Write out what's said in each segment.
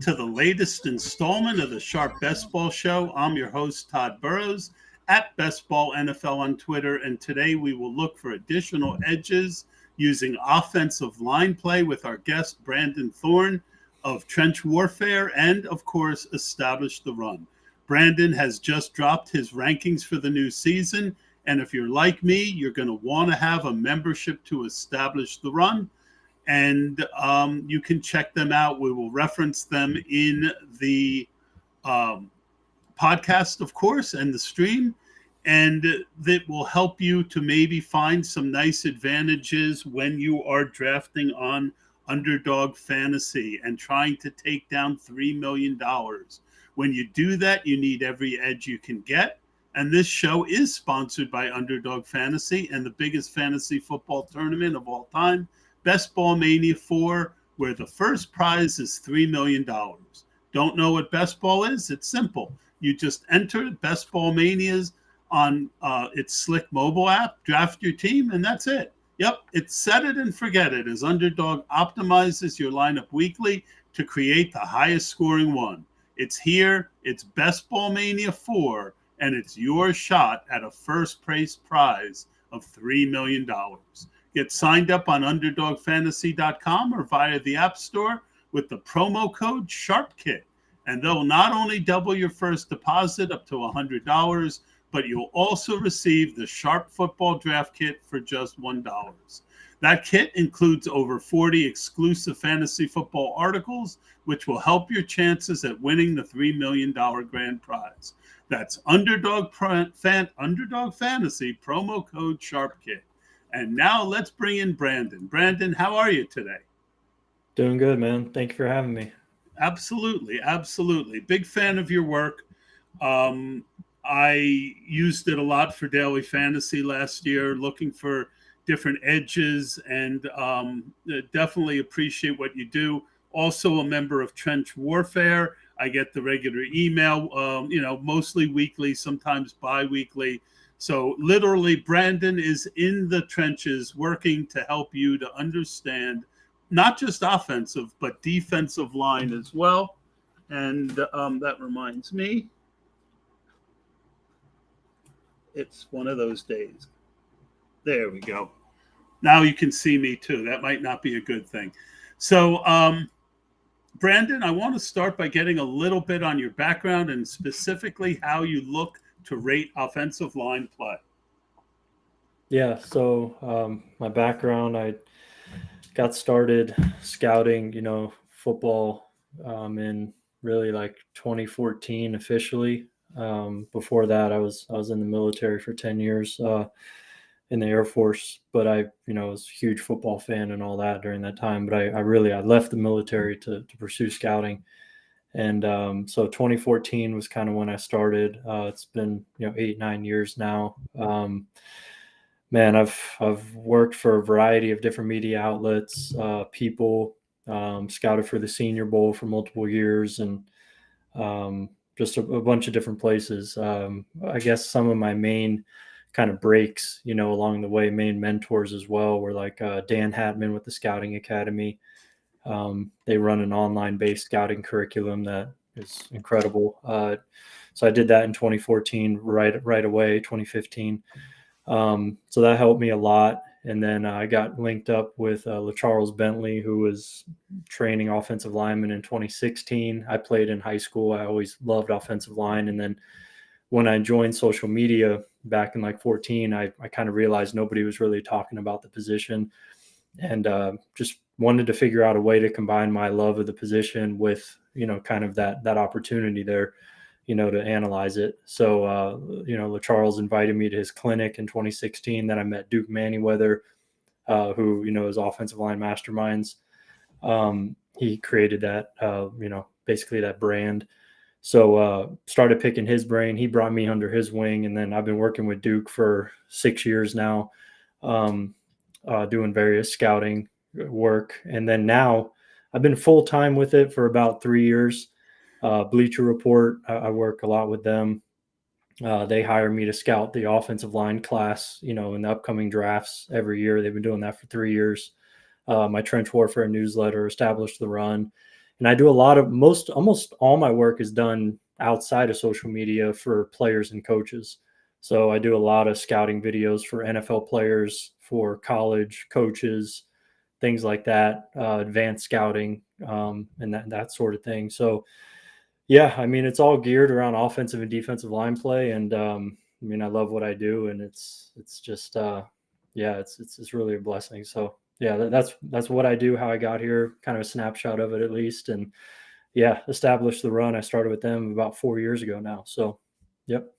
to the latest installment of the Sharp Best Ball Show. I'm your host, Tod Burros, at Best Ball NFL on Twitter, and today we will look for additional edges using offensive line play with our guest, Brandon Thorn of Trench Warfare, and, of course, Establish the Run. Brandon has just dropped his rankings for the new season, and if you're like me, you're going to want to have a membership to Establish the Run. And you can check them out. We will reference them in the podcast, of course, and the stream. And that will help you to maybe find some nice advantages when you are drafting on Underdog Fantasy and trying to take down $3 million. When you do that, you need every edge you can get. And this show is sponsored by Underdog Fantasy and the biggest fantasy football tournament of all time, Best Ball Mania 4, where the first prize is $3 million. Don't know what Best Ball is? It's simple. You just enter Best Ball Manias on its slick mobile app, draft your team, and that's it. Yep, it's set it and forget it, as Underdog optimizes your lineup weekly to create the highest scoring one. It's here, it's Best Ball Mania 4, and it's your shot at a first place prize of $3 million. Get signed up on UnderdogFantasy.com or via the App Store with the promo code SHARPKIT. And they'll not only double your first deposit up to $100, but you'll also receive the Sharp Football Draft Kit for just $1. That kit includes over 40 exclusive fantasy football articles, which will help your chances at winning the $3 million grand prize. That's Underdog Fantasy, promo code SHARPKIT. And now let's bring in Brandon. Brandon, how are you today? Doing good, man. Thank you for having me. Absolutely. Absolutely. Big fan of your work. I used it a lot for daily fantasy last year, looking for different edges, and definitely appreciate what you do. Also a member of Trench Warfare. I get the regular email, mostly weekly, sometimes bi-weekly. So literally, Brandon is in the trenches working to help you to understand not just offensive, but defensive line as well. And that reminds me, it's one of those days. There we go. Now you can see me too. That might not be a good thing. So, Brandon, I want to start by getting a little bit on your background and specifically how you look to rate offensive line play. Yeah, so my background, I got started scouting, football in really like 2014 officially. Before that, I was in the military for 10 years in the Air Force, but I was a huge football fan and all that during that time. But I left the military to pursue scouting. And so 2014 was kind of when I started. It's been 8-9 years now. Man, I've worked for a variety of different media outlets, people, scouted for the Senior Bowl for multiple years, and just a bunch of different places. I guess some of my main kind of breaks, along the way, main mentors as well, were like Dan Hatman with the Scouting Academy. They run an online-based scouting curriculum that is incredible. So I did that in 2014, right away, 2015. So that helped me a lot. And then I got linked up with LaCharles Bentley, who was training offensive linemen in 2016. I played in high school. I always loved offensive line. And then when I joined social media back in like 14, I kind of realized nobody was really talking about the position, and just wanted to figure out a way to combine my love of the position with, kind of that opportunity there, to analyze it. So, LaCharles invited me to his clinic in 2016. Then I met Duke Manyweather, who, is offensive line masterminds. He created that, basically that brand. So started picking his brain. He brought me under his wing, and then I've been working with Duke for 6 years now, doing various scouting work. And then now I've been full-time with it for about 3 years. Bleacher Report, I work a lot with them. They hire me to scout the offensive line class, in the upcoming drafts every year. They've been doing that for 3 years. My Trench Warfare newsletter, Establish the Run. And I do a lot of almost all my work is done outside of social media for players and coaches. So I do a lot of scouting videos for NFL players, for college coaches, things like that, advanced scouting, and that sort of thing. So yeah, I mean, it's all geared around offensive and defensive line play, and I mean, I love what I do, and it's just yeah, it's really a blessing. So yeah, that's what I do, how I got here, kind of a snapshot of it at least, and yeah, established the run. I started with them about 4 years ago now. So, yep.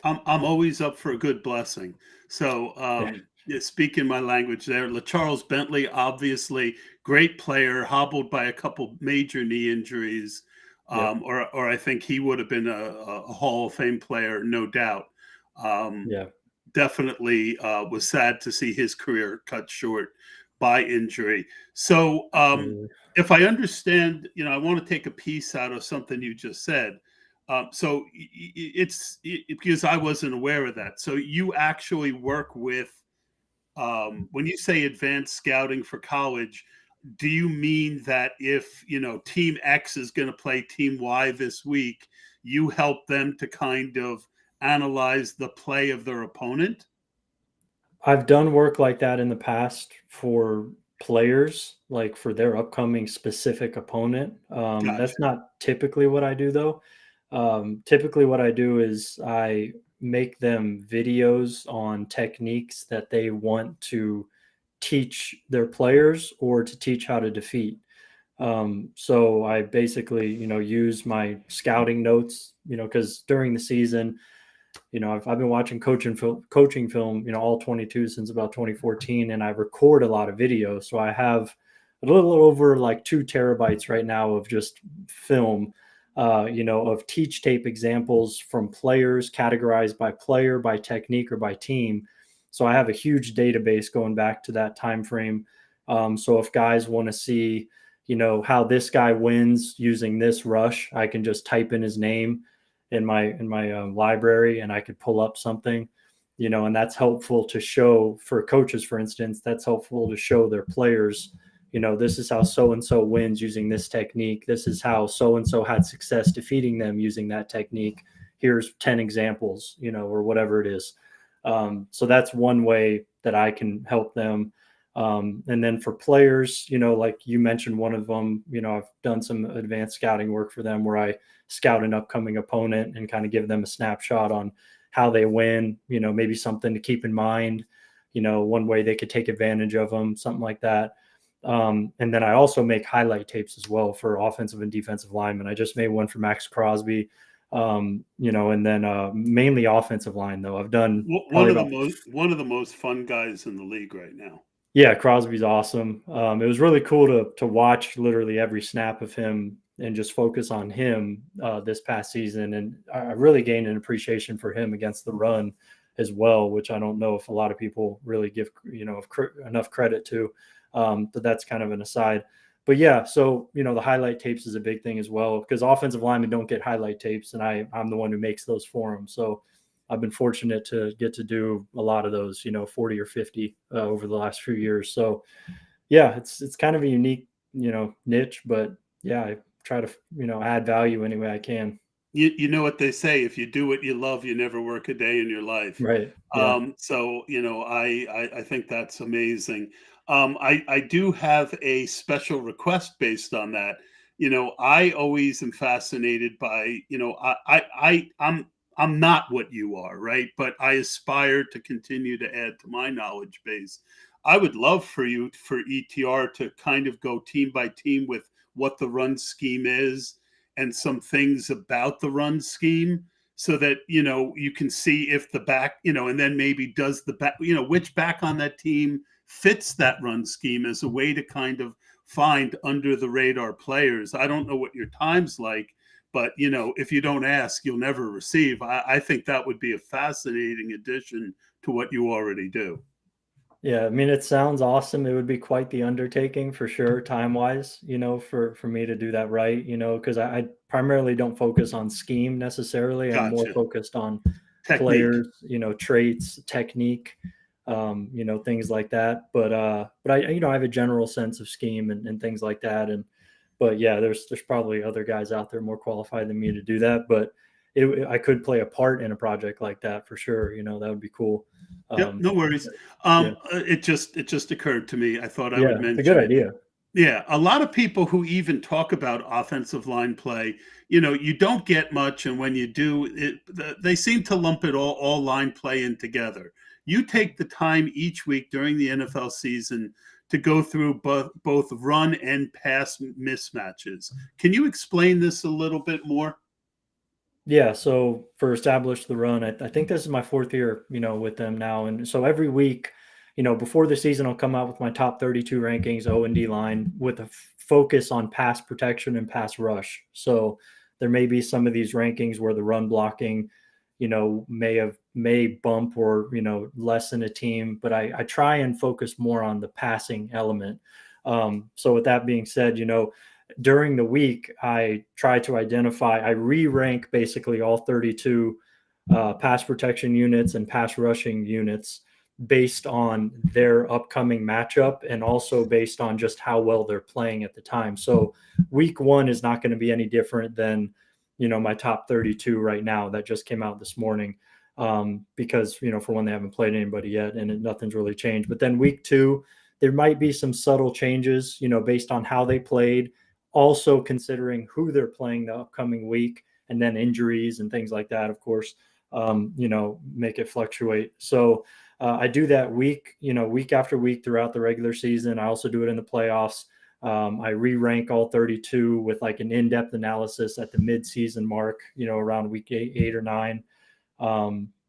I'm always up for a good blessing. So, Yeah. yeah, speaking my language there, LaCharles Bentley, obviously great player, hobbled by a couple major knee injuries, Yep. or I think he would have been a Hall of Fame player, no doubt. Um, Yeah. Definitely was sad to see his career cut short by injury. So, Absolutely. if I understand, I want to take a piece out of something you just said. So because I wasn't aware of that. So you actually work with, when you say advanced scouting for college, do you mean that if, team X is going to play team Y this week, you help them to kind of analyze the play of their opponent? I've done work like that in the past for players, like for their upcoming specific opponent. That's Gotcha. not typically what I do, though. Typically, what I do is I make them videos on techniques that they want to teach their players or to teach how to defeat. So I basically, use my scouting notes, because during the season, I've been watching coaching film, all 22 since about 2014, and I record a lot of videos. So I have a little over like 2 terabytes right now of just film, of teach tape examples from players categorized by player, by technique, or by team. So I have a huge database going back to that time frame. So if guys want to see, how this guy wins using this rush, I can just type in his name in my library, and I could pull up something, and that's helpful to show for coaches, for instance. That's helpful to show their players, this is how so and so wins using this technique. This is how so and so had success defeating them using that technique. Here's 10 examples, or whatever it is. So that's one way that I can help them. And then for players, like you mentioned, one of them, I've done some advanced scouting work for them where I scout an upcoming opponent and kind of give them a snapshot on how they win, maybe something to keep in mind, one way they could take advantage of them, something like that. And then I also make highlight tapes as well for offensive and defensive linemen. I just made one for Max Crosby, and then mainly offensive line, though. I've done One probably of the about. most fun guys in the league right now. Yeah, Crosby's awesome. It was really cool to watch literally every snap of him and just focus on him this past season. And I really gained an appreciation for him against the run as well, which I don't know if a lot of people really give enough credit to. But that's kind of an aside. But yeah, so the highlight tapes is a big thing as well, because offensive linemen don't get highlight tapes, and I'm the one who makes those for them. So I've been fortunate to get to do a lot of those, 40 or 50 over the last few years. So yeah, it's kind of a unique, niche, but yeah, I try to, add value any way I can. You know what they say, if you do what you love, you never work a day in your life. Right. Yeah. So I think that's amazing. I do have a special request based on that. I always am fascinated by, I'm not what you are, right? But I aspire to continue to add to my knowledge base. I would love for ETR to kind of go team by team with what the run scheme is and some things about the run scheme, so that you can see if the back, and then maybe does the back, which back on that team fits that run scheme, as a way to kind of find under the radar players. I don't know what your time's like, but if you don't ask, you'll never receive. I think that would be a fascinating addition to what you already do. Yeah, I mean, it sounds awesome. It would be quite the undertaking for sure, time-wise, for me to do that right, because I primarily don't focus on scheme necessarily. I'm more Gotcha. focused on Technique. players, traits, technique, things like that. But I, I have a general sense of scheme and things like that. But yeah, there's probably other guys out there more qualified than me to do that. But I could play a part in a project like that for sure. That would be cool. Yep, no worries. Yeah. It just occurred to me. I thought I Yeah, would it's a good mention it. idea. Yeah, a lot of people who even talk about offensive line play, you don't get much, and when you do, they seem to lump it all line play in together. You take the time each week during the NFL season to go through both run and pass mismatches. Can you explain this a little bit more? Yeah, so for Establish the Run, I think this is my fourth year, with them now. And so every week, before the season, I'll come out with my top 32 rankings, O and D line, with a focus on pass protection and pass rush. So there may be some of these rankings where the run blocking, may bump or, lessen a team, but I try and focus more on the passing element. So with that being said, during the week, I try to I re-rank basically all 32 pass protection units and pass rushing units based on their upcoming matchup and also based on just how well they're playing at the time. So week 1 is not going to be any different than, my top 32 right now that just came out this morning. Because, for one, they haven't played anybody yet and nothing's really changed. But then week 2, there might be some subtle changes, based on how they played, also considering who they're playing the upcoming week, and then injuries and things like that, of course, make it fluctuate. So I do that week after week throughout the regular season. I also do it in the playoffs. I re-rank all 32 with like an in-depth analysis at the mid-season mark, around week 8 or 9.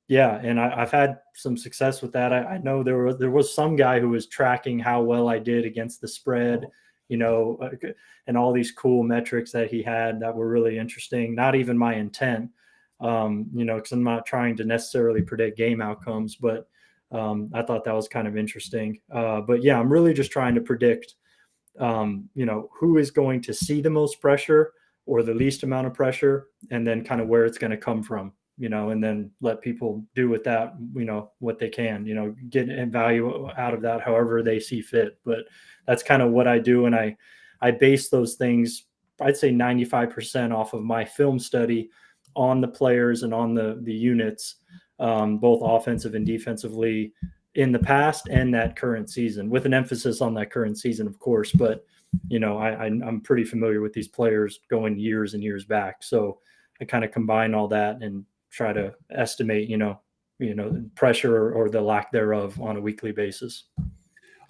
Yeah, and I've had some success with that. I know there was some guy who was tracking how well I did against the spread, and all these cool metrics that he had that were really interesting. Not even my intent, because I'm not trying to necessarily predict game outcomes, but I thought that was kind of interesting. But yeah, I'm really just trying to predict, who is going to see the most pressure or the least amount of pressure, and then kind of where it's going to come from, and then let people do with that, what they can, get value out of that however they see fit. But that's kind of what I do. And I base those things, I'd say 95% off of my film study on the players and on the units, both offensive and defensively in the past and that current season, with an emphasis on that current season, of course. But, I'm pretty familiar with these players going years and years back. So I kind of combine all that and try to estimate, pressure or the lack thereof on a weekly basis.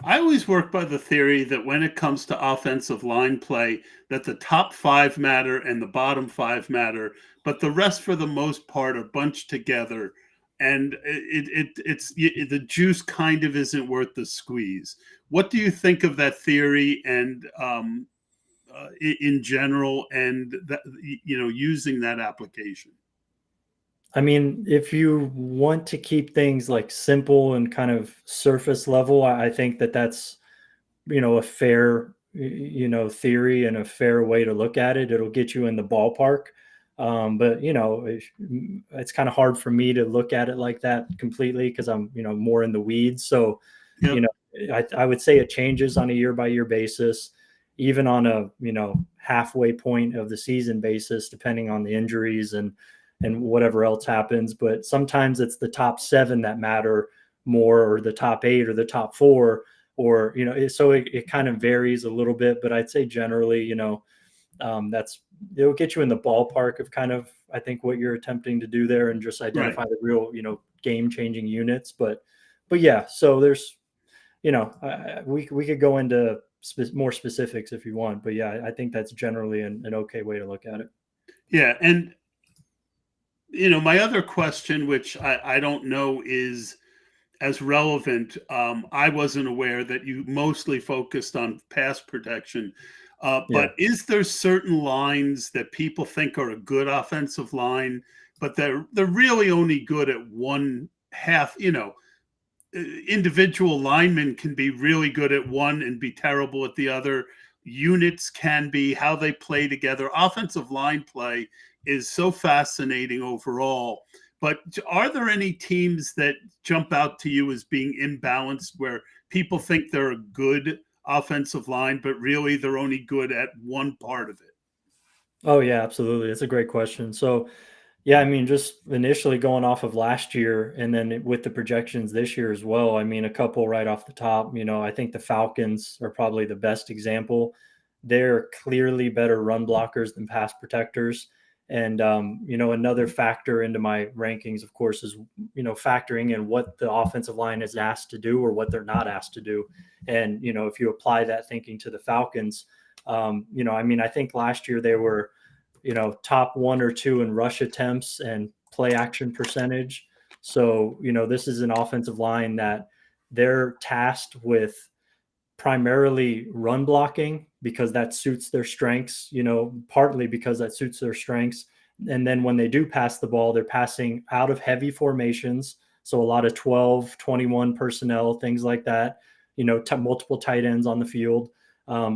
I always work by the theory that when it comes to offensive line play, that the top 5 matter and the bottom 5 matter, but the rest, for the most part, are bunched together, and it's the juice kind of isn't worth the squeeze. What do you think of that theory, and in general, and that, using that application? I mean, if you want to keep things like simple and kind of surface level, I think that's, a fair, theory and a fair way to look at it. It'll get you in the ballpark. But, it's kind of hard for me to look at it like that completely because I'm, more in the weeds. So, Yep. I would say it changes on a year by year basis, even on a, halfway point of the season basis, depending on the injuries and whatever else happens. But sometimes it's the top 7 that matter more, or the top 8 or the top 4, or, so it kind of varies a little bit. But I'd say generally, it'll get you in the ballpark of kind of, I think, what you're attempting to do there, and just identify the real, game changing units. But yeah, so there's, we could go into more specifics if you want, but yeah, I think that's generally an okay way to look at it. Yeah. And, my other question, which I don't know is as relevant, I wasn't aware that you mostly focused on pass protection. But is there certain lines that people think are a good offensive line, but they're really only good at one half? Individual linemen can be really good at one and be terrible at the other. Units can be, how they play together. Offensive line play is so fascinating overall. But are there any teams that jump out to you as being imbalanced, where people think they're a good offensive line, but really they're only good at one part of it? Oh yeah, absolutely. It's a great question. So yeah, I mean, just initially going off of last year and then with the projections this year as well. I mean, a couple right off the top, I think the Falcons are probably the best example. They're clearly better run blockers than pass protectors. And, another factor into my rankings, of course, is, factoring in what the offensive line is asked to do or what they're not asked to do. And, if you apply that thinking to the Falcons, I think last year they were, top 1 or 2 in rush attempts and play action percentage. So, this is an offensive line that they're tasked with primarily run blocking because that suits their strengths, partly because that suits their strengths. And then when they do pass the ball, they're passing out of heavy formations. So a lot of 12, 21 personnel, things like that, multiple tight ends on the field,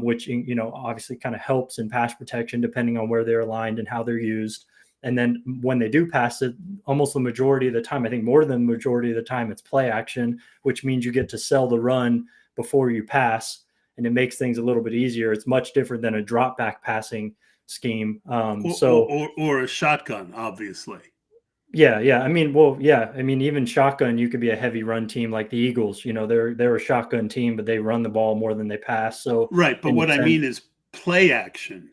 which, obviously kind of helps in pass protection depending on where they're aligned and how they're used. And then when they do pass it, almost the majority of the time, I think more than the majority of the time, it's play action, which means you get to sell the run before you pass, and it makes things a little bit easier. It's much different than a drop back passing scheme. Or a shotgun, obviously. Yeah. Even shotgun, you could be a heavy run team like the Eagles. They're a shotgun team, but they run the ball more than they pass. So right, but what I mean is play action.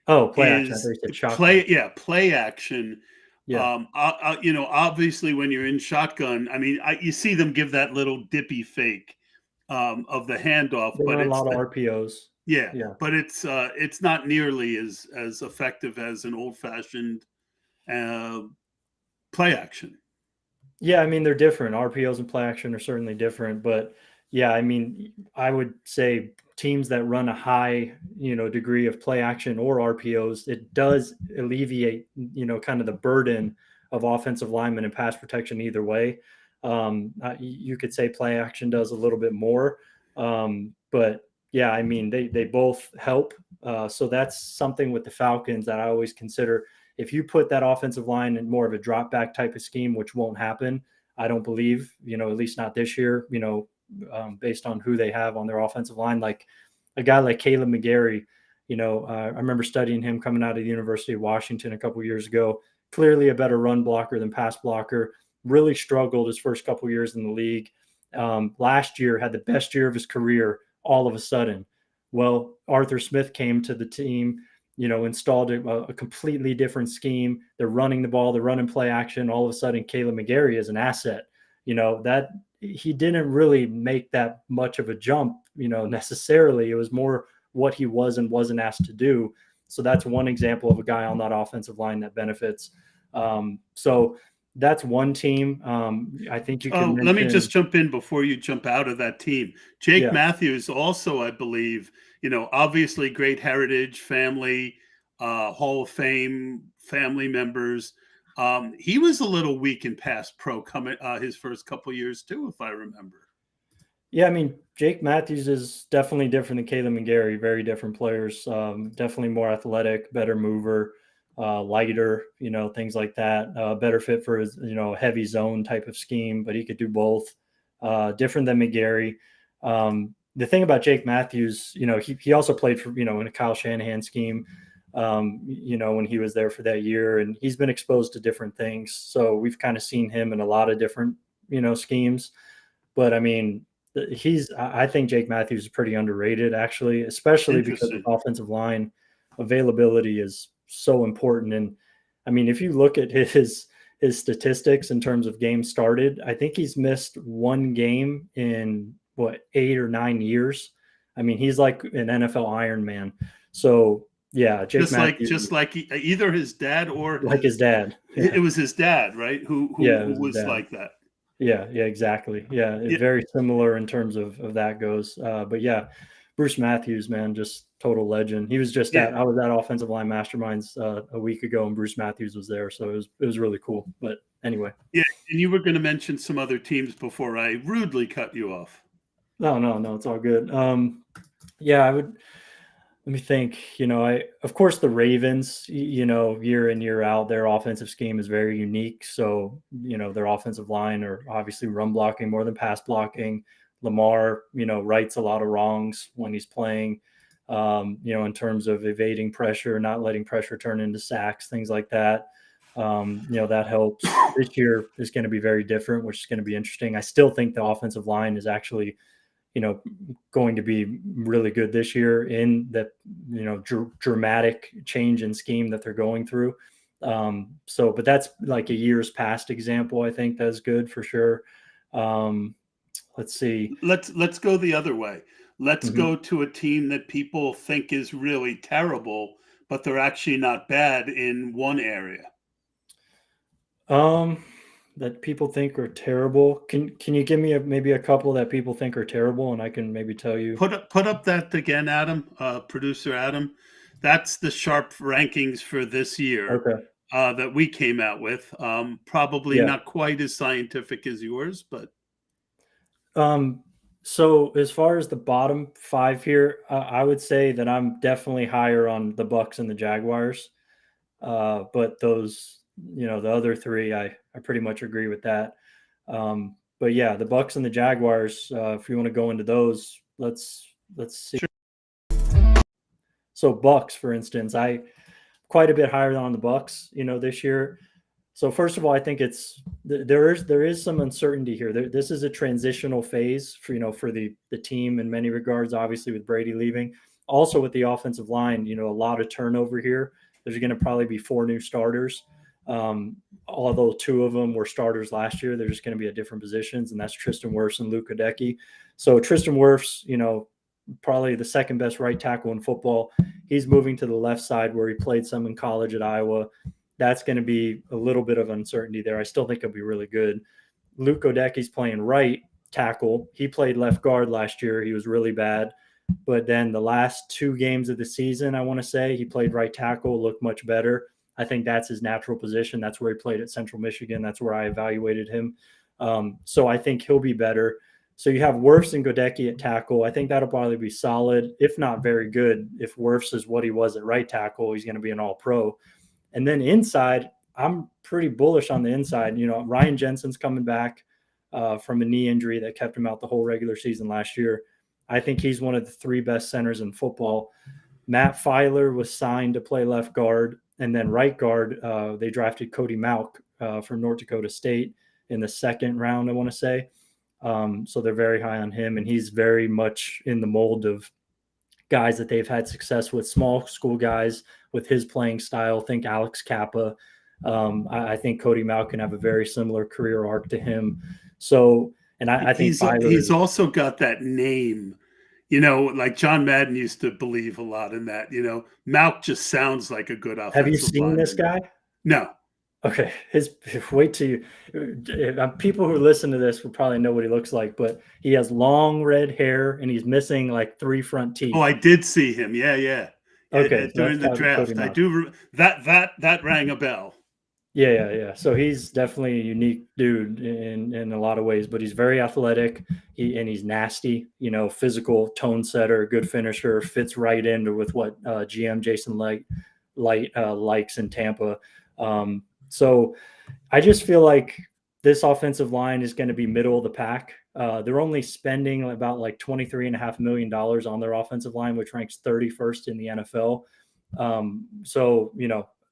Oh, play action. I thought you said shotgun. Play action. Yeah. Obviously, when you're in shotgun, you see them give that little dippy fake of the handoff, They but run a it's lot of RPOs. Yeah, Yeah. but it's not nearly as effective as an old fashioned play action. Yeah, I mean, they're different. RPOs and play action are certainly different, but yeah, I mean, I would say teams that run a high, degree of play action or RPOs, it does alleviate, kind of the burden of offensive linemen and pass protection either way. You could say play action does a little bit more, but yeah, I mean, they both help. So that's something with the Falcons that I always consider. If you put that offensive line in more of a drop back type of scheme, which won't happen, I don't believe, at least not this year, based on who they have on their offensive line, like a guy like Caleb McGarry, I remember studying him coming out of the University of Washington a couple of years ago, clearly a better run blocker than pass blocker, really struggled his first couple of years in the league. Last year had the best year of his career all of a sudden. Well, Arthur Smith came to the team, installed a completely different scheme. They're running the ball, they're running play action. All of a sudden, Caleb McGarry is an asset. That he didn't really make that much of a jump, necessarily. It was more what he was and wasn't asked to do. So that's one example of a guy on that offensive line that benefits. So that's one team. I think you can let me just jump in before you jump out of that team. Jake Matthews also, I believe, obviously great heritage, family, Hall of Fame family members. He was a little weak in pass pro coming his first couple years too, if I remember. Yeah, I mean, Jake Matthews is definitely different than Caleb McGarry. Very different players. Definitely more athletic, better mover, lighter, things like that. Better fit for his, heavy zone type of scheme, but he could do both. Different than McGarry. The thing about Jake Matthews, he also played for, in a Kyle Shanahan scheme, when he was there for that year, and he's been exposed to different things. So we've kind of seen him in a lot of different, schemes. But I mean, I think Jake Matthews is pretty underrated, actually, especially because of offensive line availability is so important. And I mean, if you look at his statistics in terms of games started, I think he's missed one game in 8 or 9 years. I mean, he's like an NFL Iron Man. So yeah, Jake Matthews, just like either his dad or his dad. Yeah. It was his dad, right? Who was like that. Yeah, exactly. Yeah, very similar in terms of that goes. But yeah, Bruce Matthews, man, just total legend. He was just I was at Offensive Line Masterminds a week ago, and Bruce Matthews was there, so it was really cool. But anyway. Yeah, and you were going to mention some other teams before I rudely cut you off. No, it's all good. Yeah, I would. Let me think. Of course, the Ravens, year in, year out, their offensive scheme is very unique. So, their offensive line are obviously run blocking more than pass blocking. Lamar, rights a lot of wrongs when he's playing, in terms of evading pressure, not letting pressure turn into sacks, things like that. That helps. This year is going to be very different, which is going to be interesting. I still think the offensive line is actually, going to be really good this year in that, dramatic change in scheme that they're going through. But that's like a year's past example. I think that's good for sure. Let's see. Let's go the other way. Let's go to a team that people think is really terrible, but they're actually not bad in one area. That people think are terrible. Can you give me maybe a couple that people think are terrible, and I can maybe tell you? Put up that again, Adam, producer Adam. That's the sharp rankings for this year. Okay. That we came out with. Probably not quite as scientific as yours, but. So as far as the bottom 5 here, I would say that I'm definitely higher on the Bucs and the Jaguars. But those, the other 3, I pretty much agree with that. But yeah, the Bucs and the Jaguars, if you want to go into those, let's see. Sure. So Bucs, for instance, I quite a bit higher on the Bucs, this year. So first of all, I think there is some uncertainty here. This is a transitional phase for the team in many regards, obviously with Brady leaving. Also with the offensive line, a lot of turnover here. There's going to probably be 4 new starters. Although 2 of them were starters last year, they're just going to be at different positions, and that's Tristan Wirfs and Luke Goedeke. So Tristan Wirfs, probably the second best right tackle in football. He's moving to the left side where he played some in college at Iowa. That's going to be a little bit of uncertainty there. I still think he'll be really good. Luke Goedeke's playing right tackle. He played left guard last year. He was really bad. But then the last 2 games of the season, I want to say, he played right tackle, looked much better. I think that's his natural position. That's where he played at Central Michigan. That's where I evaluated him. So I think he'll be better. So you have Wirfs and Goedeke at tackle. I think that'll probably be solid, if not very good. If Wirfs is what he was at right tackle, he's going to be an all-pro. And then inside, I'm pretty bullish on the inside. Ryan Jensen's coming back from a knee injury that kept him out the whole regular season last year. I think he's one of the 3 best centers in football. Matt Filer was signed to play left guard. And then right guard, they drafted Cody Mauch from North Dakota State in the 2nd round, I want to say. So they're very high on him. And he's very much in the mold of guys that they've had success with, small school guys with his playing style. Think Alex Kappa. I think Cody Mauch can have a very similar career arc to him. So, and I think he's also got that name, like John Madden used to believe a lot in that. Mauch just sounds like a good offensive. Have you seen lineman. This guy? No. Okay, wait till you. People who listen to this will probably know what he looks like, but he has long red hair and he's missing like 3 front teeth. Oh, I did see him. Yeah. Okay, during the draft, I do that rang a bell. Yeah. So he's definitely a unique dude in a lot of ways, but he's very athletic. And he's nasty. Physical, tone setter, good finisher, fits right into with what GM Jason Light likes in Tampa. So I just feel like this offensive line is going to be middle of the pack. They're only spending about like $23.5 million on their offensive line, which ranks 31st in the NFL. So,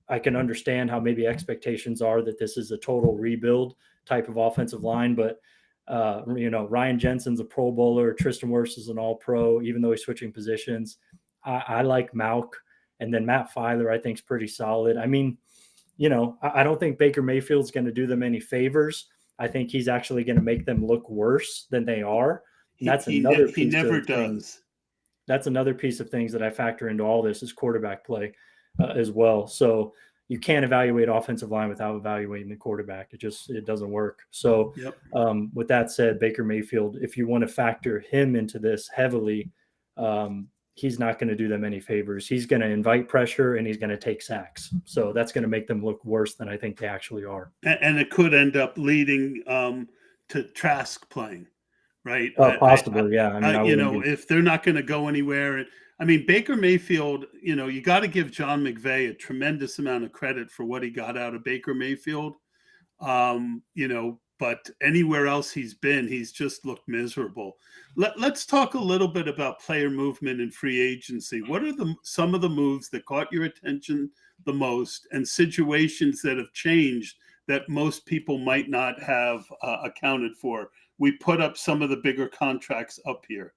I can understand how maybe expectations are that this is a total rebuild type of offensive line, but Ryan Jensen's a Pro Bowler. Tristan Wirfs is an All-Pro, even though he's switching positions. I like Mauch, and then Matt Filer I think is pretty solid. I mean, I don't think Baker Mayfield's going to do them any favors. I think he's actually going to make them look worse than they are. And that's another piece. He never does. That's another piece of things that I factor into all this is quarterback play as well. So you can't evaluate offensive line without evaluating the quarterback. It doesn't work. So with that said, Baker Mayfield, if you want to factor him into this heavily, he's not going to do them any favors. He's going to invite pressure and he's going to take sacks. So that's going to make them look worse than I think they actually are. And it could end up leading to Trask playing, right? Possibly, yeah. I mean, if they're not going to go anywhere. Baker Mayfield, you got to give John McVay a tremendous amount of credit for what he got out of Baker Mayfield. But but anywhere else he's been, he's just looked miserable. Let's talk a little bit about player movement and free agency. What are some of the moves that caught your attention the most, and situations that have changed that most people might not have accounted for? We put up some of the bigger contracts up here.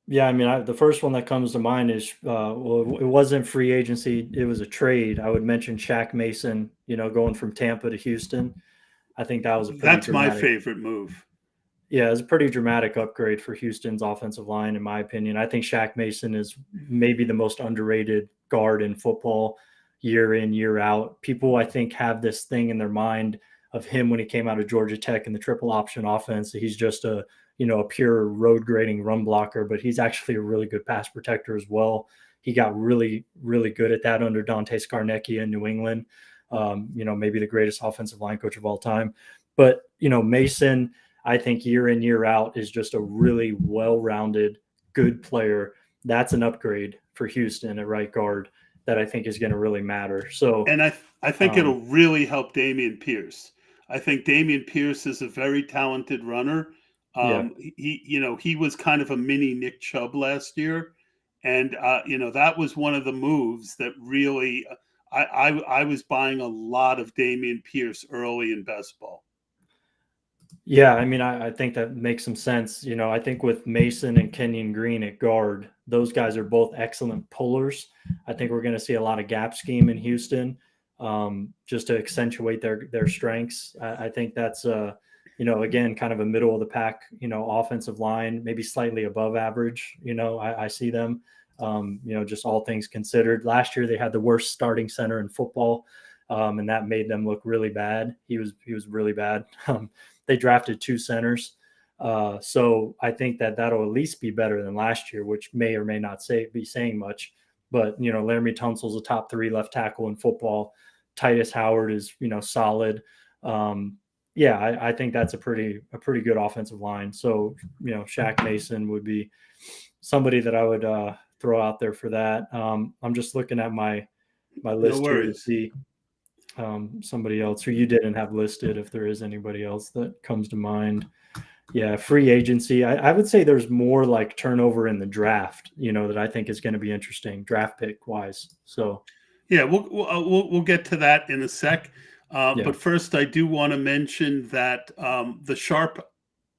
Yeah, I mean, the first one that comes to mind is, well, it wasn't free agency. It was a trade. I would mention Shaq Mason, going from Tampa to Houston. I think that was a pretty That's my dramatic. favorite move. Yeah, it was a pretty dramatic upgrade for Houston's offensive line, in my opinion. I think Shaq Mason is maybe the most underrated guard in football, year in, year out. People, I think, have this thing in their mind of him when he came out of Georgia Tech in the triple option offense. He's just a pure road grading run blocker, but he's actually a really good pass protector as well. He got really, really good at that under Dante Scarnecchia in New England. Maybe the greatest offensive line coach of all time. But, Mason, I think year in, year out is just a really well-rounded, good player. That's an upgrade for Houston at right guard that I think is going to really matter. So, and I think it'll really help Dameon Pierce. I think Dameon Pierce is a very talented runner. He was kind of a mini Nick Chubb last year. And, that was one of the moves that really, I was buying a lot of Dameon Pierce early in best ball. Yeah, I mean, I think that makes some sense. I think with Mason and Kenyon Green at guard, those guys are both excellent pullers. I think we're going to see a lot of gap scheme in Houston, just to accentuate their strengths. I think that's again, kind of a middle of the pack, offensive line, maybe slightly above average. I see them, just all things considered. Last year, they had the worst starting center in football, and that made them look really bad. He was really bad. They drafted 2 centers. So I think that'll at least be better than last year, which may or may not be saying much. But, Laramie Tunsil's a top 3 left tackle in football. Titus Howard is, solid. I think that's a pretty good offensive line. So, Shaq Mason would be somebody that I would throw out there for that. I'm just looking at my list here to see somebody else who you didn't have listed, if there is anybody else that comes to mind. Yeah, free agency. I would say there's more like turnover in the draft, that I think is going to be interesting draft pick wise. So, yeah, we'll get to that in a sec. But first, I do want to mention that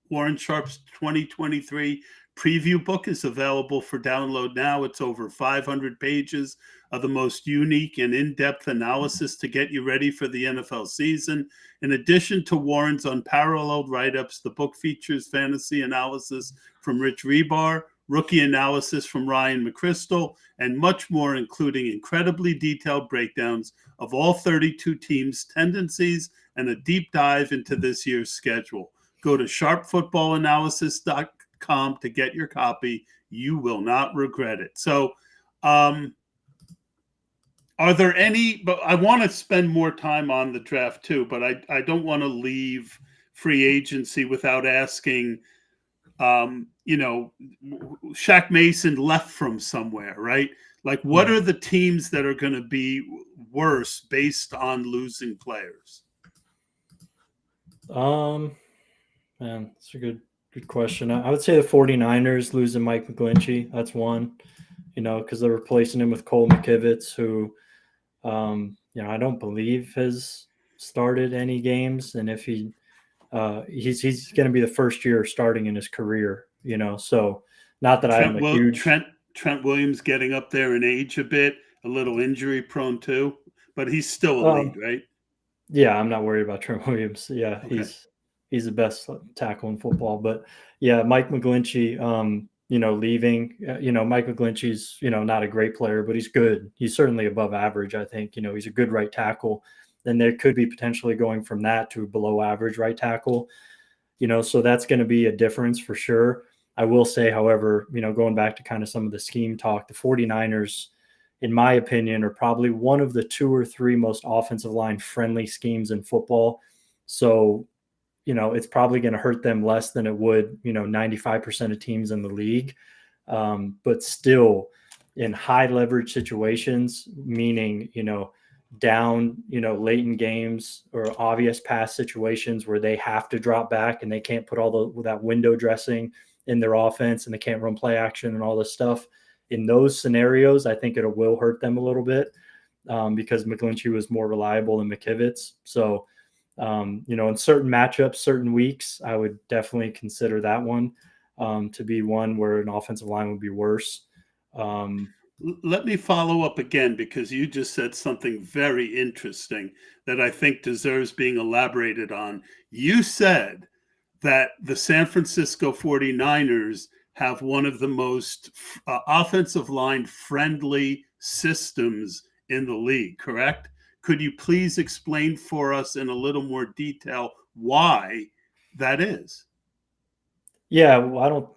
Warren Sharp's 2023 preview book is available for download now. It's over 500 pages of the most unique and in-depth analysis to get you ready for the NFL season. In addition to Warren's unparalleled write-ups, the book features fantasy analysis from Rich Rebar, rookie analysis from Ryan McChrystal, and much more, including incredibly detailed breakdowns of all 32 teams' tendencies and a deep dive into this year's schedule. Go to sharpfootballanalysis.com to get your copy. You will not regret it. So, are there any, but I want to spend more time on the draft too, but I don't want to leave free agency without asking, Shaq Mason left from somewhere, right? Like, what are the teams that are going to be worse based on losing players? Man, that's a good question. I would say the 49ers losing Mike McGlinchey. That's one, because they're replacing him with Cole McKivitz, who, I don't believe has started any games. And if he's going to be the first year starting in his career, so not that I'm a huge Trent Williams getting up there in age a bit, a little injury prone too, but he's still elite, right? Yeah, I'm not worried about Trent Williams. Yeah, okay. He's the best tackle in football. But yeah, Mike McGlinchey, leaving. Mike McGlinchey's, not a great player, but he's good. He's certainly above average, I think. He's a good right tackle. Then there could be potentially going from that to below average right tackle. So that's going to be a difference for sure. I will say, however, going back to kind of some of the scheme talk, the 49ers, in my opinion, are probably one of the 2 or 3 most offensive line friendly schemes in football. So, it's probably going to hurt them less than it would, 95% of teams in the league. But still, in high leverage situations, meaning, down, late in games or obvious pass situations where they have to drop back and they can't put all that window dressing in their offense and they can't run play action and all this stuff. In those scenarios, I think it will hurt them a little bit because McGlinchey was more reliable than McKivitz. So, in certain matchups, certain weeks, I would definitely consider that one to be one where an offensive line would be worse. Let me follow up again, because you just said something very interesting that I think deserves being elaborated on. You said that the San Francisco 49ers have one of the most offensive line friendly systems in the league, correct? Could you please explain for us in a little more detail why that is? Yeah, well,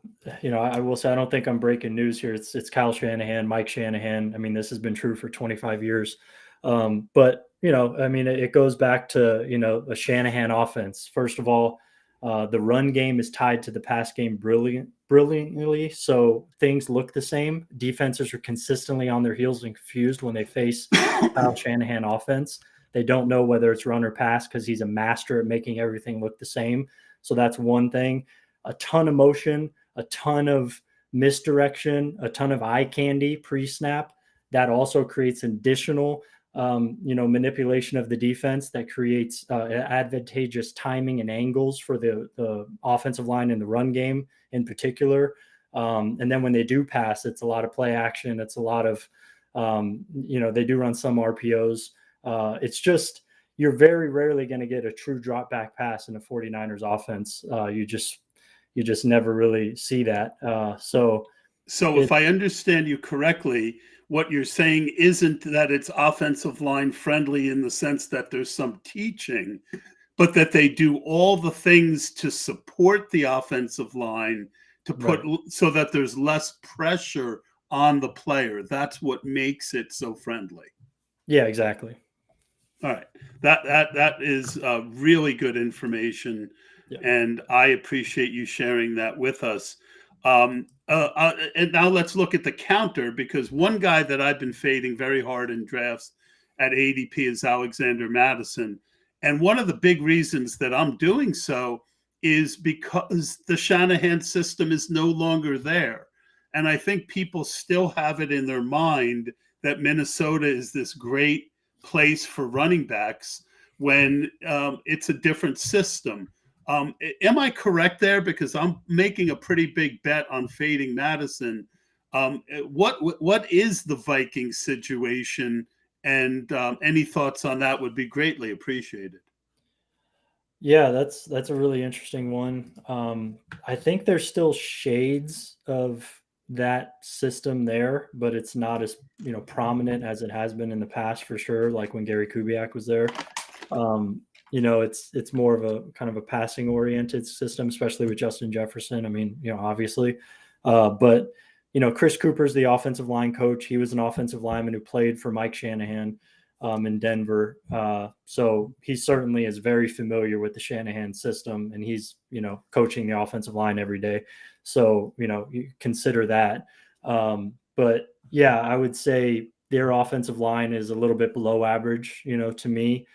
I will say I don't think I'm breaking news here. It's Kyle Shanahan, Mike Shanahan. I mean, this has been true for 25 years. But, it goes back to, a Shanahan offense. First of all, the run game is tied to the pass game brilliantly. So things look the same. Defenses are consistently on their heels and confused when they face Kyle Shanahan offense. They don't know whether it's run or pass because he's a master at making everything look the same. So that's one thing. A ton of motion, a ton of misdirection, a ton of eye candy pre-snap. That also creates additional, manipulation of the defense that creates advantageous timing and angles for the offensive line in the run game in particular. And then when they do pass, it's a lot of play action. It's a lot of, they do run some RPOs. It's just, you're very rarely going to get a true drop back pass in the 49ers offense. You just never really see that. So if I understand you correctly, what you're saying isn't that it's offensive line friendly in the sense that there's some teaching, but that they do all the things to support the offensive line to put so that there's less pressure on the player. That's what makes it so friendly. Yeah, exactly. All right. That is really good information. Yeah. And I appreciate you sharing that with us. And now let's look at the counter, because one guy that I've been fading very hard in drafts at ADP is Alexander Mattison. And one of the big reasons that I'm doing so is because the Shanahan system is no longer there. And I think people still have it in their mind that Minnesota is this great place for running backs when it's a different system. Am I correct there? Because I'm making a pretty big bet on fading Mattison. What is the Vikings situation? And any thoughts on that would be greatly appreciated. Yeah, that's a really interesting one. I think there's still shades of that system there, but it's not as prominent as it has been in the past for sure. Like when Gary Kubiak was there. It's more of a kind of a passing oriented system, especially with Justin Jefferson. I mean, obviously, but Chris Cooper's the offensive line coach. He was an offensive lineman who played for Mike Shanahan in Denver. So he certainly is very familiar with the Shanahan system, and he's, coaching the offensive line every day. So, you consider that. But yeah, I would say their offensive line is a little bit below average, to me.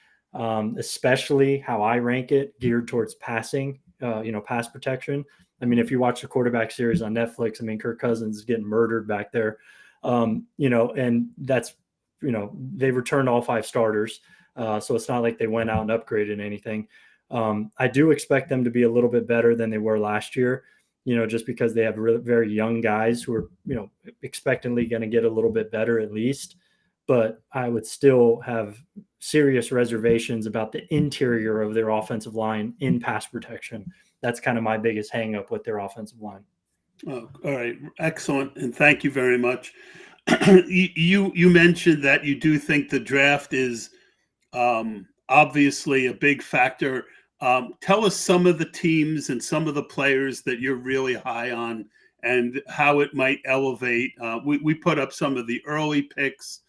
Especially how I rank it, geared towards passing, pass protection. I mean, if you watch the quarterback series on Netflix, I mean, Kirk Cousins is getting murdered back there, and that's, they returned all 5 starters. So it's not like they went out and upgraded anything. I do expect them to be a little bit better than they were last year, just because they have very young guys who are, expectantly going to get a little bit better at least. But I would still have serious reservations about the interior of their offensive line in pass protection. That's kind of my biggest hang up with their offensive line. Oh, all right. Excellent. And thank you very much. You mentioned that you do think the draft is obviously a big factor. Tell us some of the teams and some of the players that you're really high on and how it might elevate. We put up some of the early picks.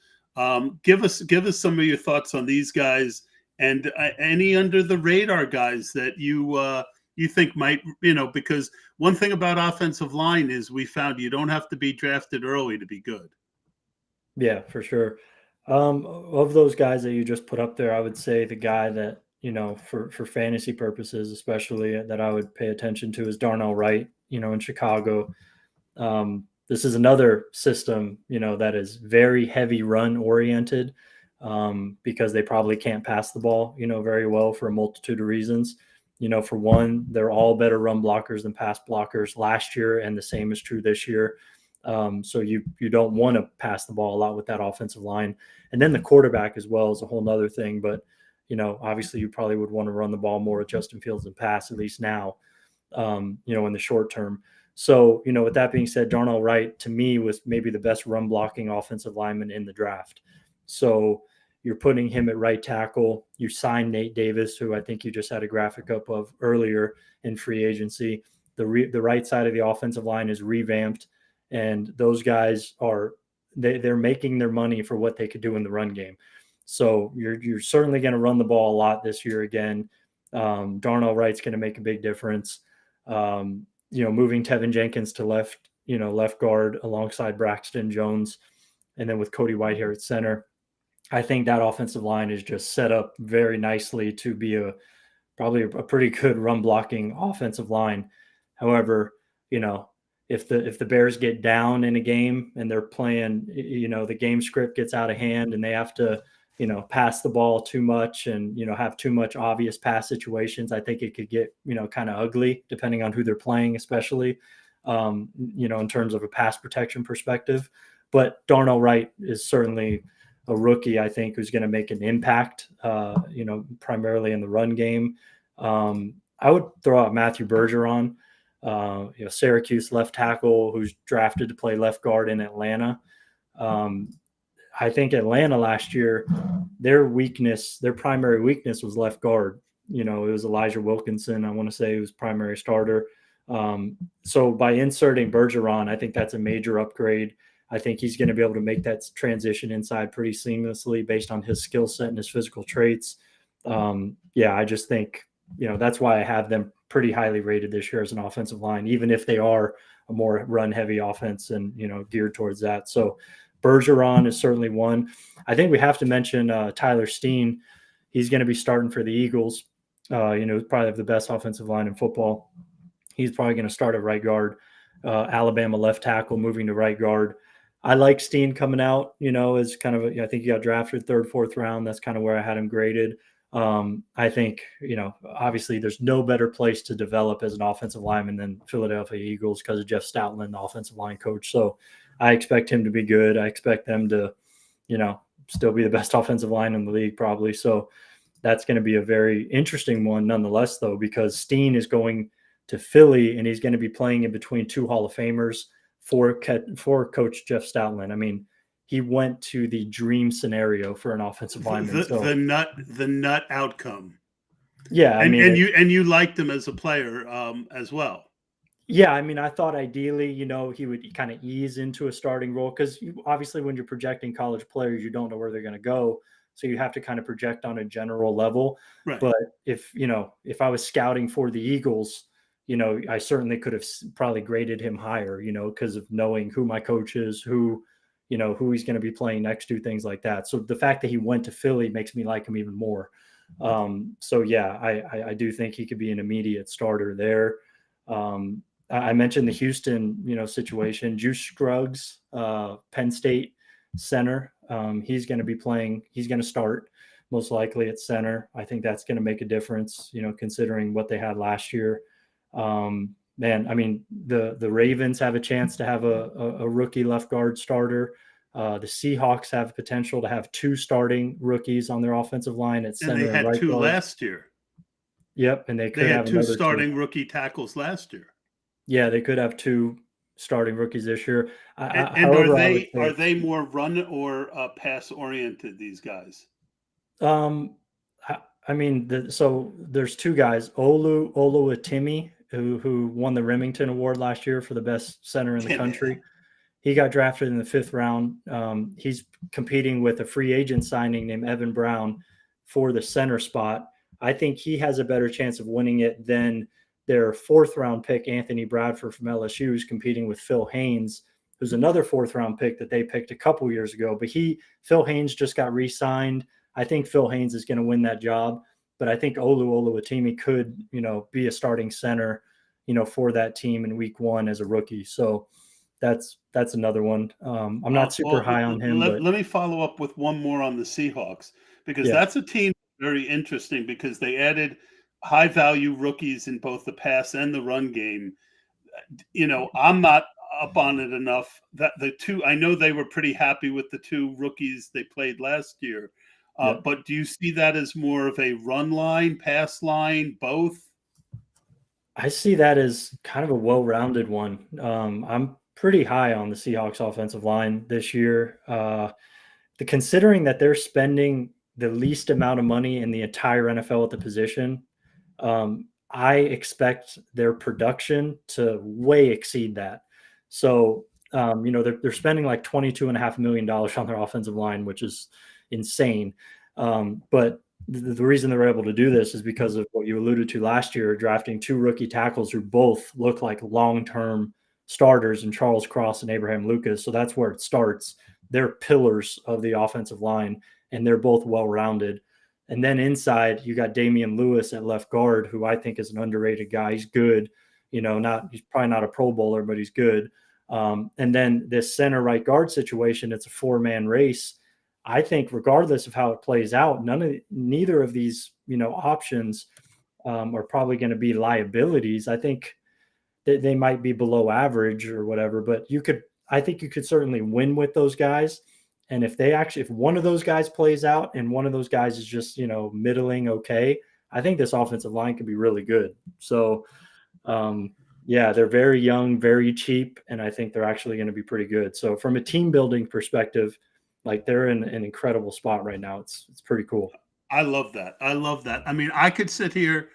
Give us some of your thoughts on these guys and any under the radar guys that you think might, because one thing about offensive line is we found you don't have to be drafted early to be good. Yeah, for sure. Of those guys that you just put up there, I would say the guy that, for fantasy purposes, especially that I would pay attention to is Darnell Wright, in Chicago. This is another system, that is very heavy run oriented, because they probably can't pass the ball, very well for a multitude of reasons. For one, they're all better run blockers than pass blockers last year, and the same is true this year. So you don't want to pass the ball a lot with that offensive line. And then the quarterback as well is a whole nother thing. But, obviously you probably would want to run the ball more with Justin Fields than pass, at least now, in the short term. So, with that being said, Darnell Wright to me was maybe the best run blocking offensive lineman in the draft. So you're putting him at right tackle. You signed Nate Davis, who I think you just had a graphic up of earlier in free agency. The right side of the offensive line is revamped, and those guys they're making their money for what they could do in the run game. So you're certainly going to run the ball a lot this year again. Darnell Wright's going to make a big difference. Moving Tevin Jenkins to left guard alongside Braxton Jones, and then with Cody Whitehair at center, I think that offensive line is just set up very nicely to be probably a pretty good run blocking offensive line. However, if the Bears get down in a game and they're playing, the game script gets out of hand and they have to, pass the ball too much and, have too much obvious pass situations, I think it could get, kind of ugly depending on who they're playing, especially, in terms of a pass protection perspective. But Darnell Wright is certainly a rookie, I think, who's going to make an impact, primarily in the run game. I would throw out Matthew Bergeron, Syracuse left tackle who's drafted to play left guard in Atlanta. I think Atlanta last year, their primary weakness was left guard. It was Elijah Wilkinson, I want to say, who's primary starter. So by inserting Bergeron, I think that's a major upgrade. I think he's going to be able to make that transition inside pretty seamlessly based on his skill set and his physical traits. I just think, that's why I have them pretty highly rated this year as an offensive line, even if they are a more run heavy offense and, geared towards that. So Bergeron is certainly one. I think we have to mention Tyler Steen. He's going to be starting for the Eagles. Probably the best offensive line in football. He's probably going to start at right guard. Alabama left tackle moving to right guard. I like Steen coming out, as kind of I think he got drafted 3rd, 4th round. That's kind of where I had him graded. I think, obviously there's no better place to develop as an offensive lineman than Philadelphia Eagles because of Jeff Stoutland, the offensive line coach. So I expect him to be good. I expect them to, still be the best offensive line in the league probably. So that's going to be a very interesting one nonetheless, though, because Steen is going to Philly and he's going to be playing in between 2 Hall of Famers for Coach Jeff Stoutland. I mean, he went to the dream scenario for an offensive lineman. The nut outcome. Yeah, you liked him as a player as well. Yeah, I thought ideally, he would kind of ease into a starting role because obviously when you're projecting college players, you don't know where they're going to go. So you have to kind of project on a general level. Right. But if I was scouting for the Eagles, I certainly could have probably graded him higher, because of knowing who my coach is, who he's going to be playing next to, things like that. So the fact that he went to Philly makes me like him even more. I do think he could be an immediate starter there. I mentioned the Houston, situation. Juice Scruggs, Penn State center. He's going to be playing. He's going to start most likely at center. I think that's going to make a difference, considering what they had last year. The Ravens have a chance to have a rookie left guard starter. The Seahawks have potential to have 2 starting rookies on their offensive line at center. And they had right 2 guard. Last year. Yep, and they had 2 starting rookie tackles last year. Yeah, they could have 2 starting rookies this year. Are they more run or pass oriented? These guys. So there's 2 guys, Oluwatimi, who won the Remington Award last year for the best center in the country. He got drafted in the 5th round. He's competing with a free agent signing named Evan Brown for the center spot. I think he has a better chance of winning it than their 4th round pick, Anthony Bradford from LSU, is competing with Phil Haynes, who's another 4th-round pick that they picked a couple years ago. But Phil Haynes just got re-signed. I think Phil Haynes is going to win that job. But I think Olu Oluwatimi could, be a starting center, for that team in week 1 as a rookie. So that's another one. I'm not super high on him. Let me follow up with one more on the Seahawks, because that's a team very interesting, because they added high-value rookies in both the pass and the run game. I'm not up on it enough. That I know they were pretty happy with the 2 rookies they played last year. But do you see that as more of a run line, pass line, both? I see that as kind of a well-rounded one. I'm pretty high on the Seahawks offensive line this year. Considering that they're spending the least amount of money in the entire NFL at the position, I expect their production to way exceed that. So, they're spending like $22.5 million on their offensive line, which is insane. But the reason they're able to do this is because of what you alluded to last year, drafting 2 rookie tackles who both look like long-term starters in Charles Cross and Abraham Lucas. So that's where it starts. They're pillars of the offensive line, and they're both well-rounded. And then inside, you got Damian Lewis at left guard, who I think is an underrated guy. He's good. He's probably not a Pro Bowler, but he's good. And then this center right guard situation, it's a 4-man race. I think regardless of how it plays out, neither of these, options are probably going to be liabilities. I think that they might be below average or whatever, but I think you could certainly win with those guys. And if one of those guys plays out and one of those guys is just, middling okay, I think this offensive line could be really good. So, they're very young, very cheap, and I think they're actually going to be pretty good. So from a team building perspective, like, they're in an incredible spot right now. It's pretty cool. I love that. I mean, I could sit here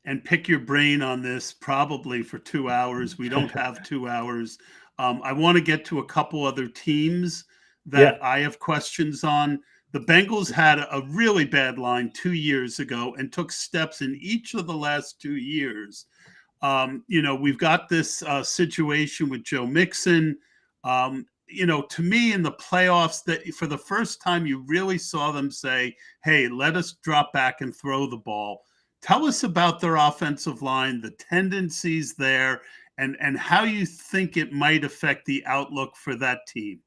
and pick your brain on this probably for 2 hours. We don't have 2 hours. I want to get to a couple other teams that I have questions on. The Bengals had a really bad line 2 years ago and took steps in each of the last 2 years. We've got this situation with Joe Mixon. To me in the playoffs, that for the first time you really saw them say, hey, let us drop back and throw the ball. Tell us about their offensive line, the tendencies there, and how you think it might affect the outlook for that team.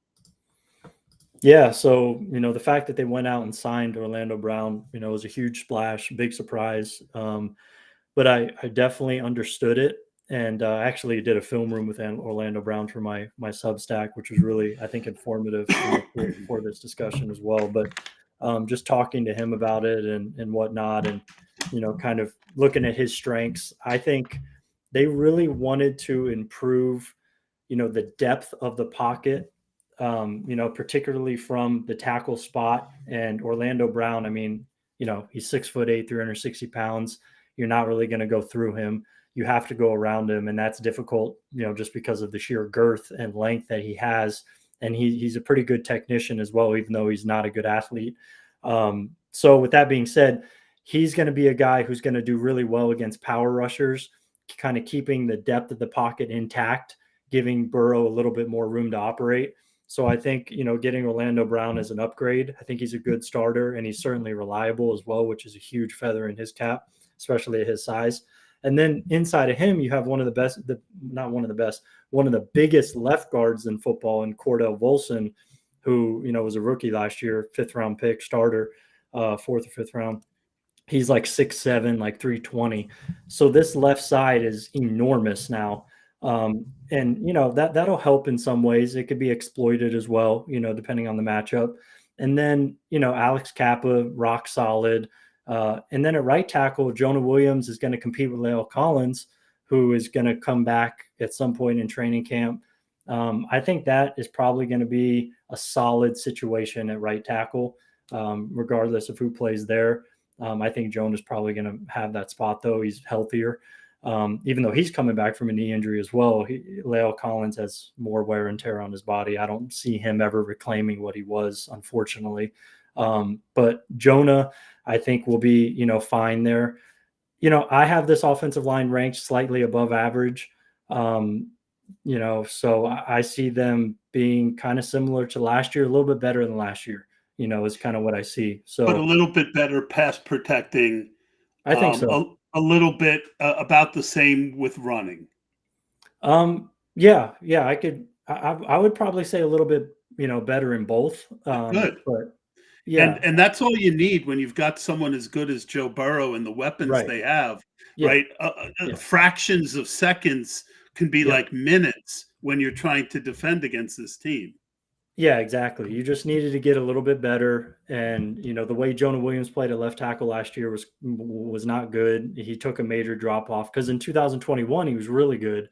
Yeah, so, the fact that they went out and signed Orlando Brown, was a huge splash, big surprise. But I definitely understood it. And I actually did a film room with Orlando Brown for my Substack, which was really, I think, informative for this discussion as well. But just talking to him about it and whatnot, and, kind of looking at his strengths, I think they really wanted to improve, the depth of the pocket, particularly from the tackle spot. And Orlando Brown, I mean, he's 6'8", 360 pounds. You're not really going to go through him. You have to go around him, and that's difficult, just because of the sheer girth and length that he has. And he's a pretty good technician as well, even though he's not a good athlete. So with that being said, he's going to be a guy who's going to do really well against power rushers, kind of keeping the depth of the pocket intact, giving Burrow a little bit more room to operate. So I think, getting Orlando Brown as an upgrade, I think he's a good starter, and he's certainly reliable as well, which is a huge feather in his cap, especially at his size. And then inside of him, you have one of the biggest left guards in football in Cordell Volson, who, was a rookie last year, 5th-round pick, starter, 4th or 5th round. He's like 6'7", like 320. So this left side is enormous now. And, that'll help in some ways. It could be exploited as well, depending on the matchup. And then, Alex Kappa, rock solid. And then at right tackle, Jonah Williams is going to compete with La'el Collins, who is going to come back at some point in training camp. I think that is probably going to be a solid situation at right tackle, regardless of who plays there. I think Jonah's probably going to have that spot, though. He's healthier. Even though he's coming back from a knee injury as well. La'el Collins has more wear and tear on his body. I don't see him ever reclaiming what he was, unfortunately. But Jonah, I think, will be, fine there. I have this offensive line ranked slightly above average. So I see them being kind of similar to last year, a little bit better than last year, is kind of what I see. But a So little bit better pass protecting, I think so. a little bit about the same with running. Yeah, I would probably say a little bit, better in both. Good. But yeah, And that's all you need when you've got someone as good as Joe Burrow and the weapons right. they have, Yeah, right? yeah, Fractions of seconds can be yeah. like minutes when you're trying to defend against this team. Yeah, exactly. You just needed to get a little bit better, and the way Jonah Williams played at left tackle last year was not good. He took a major drop off because in 2021 he was really good,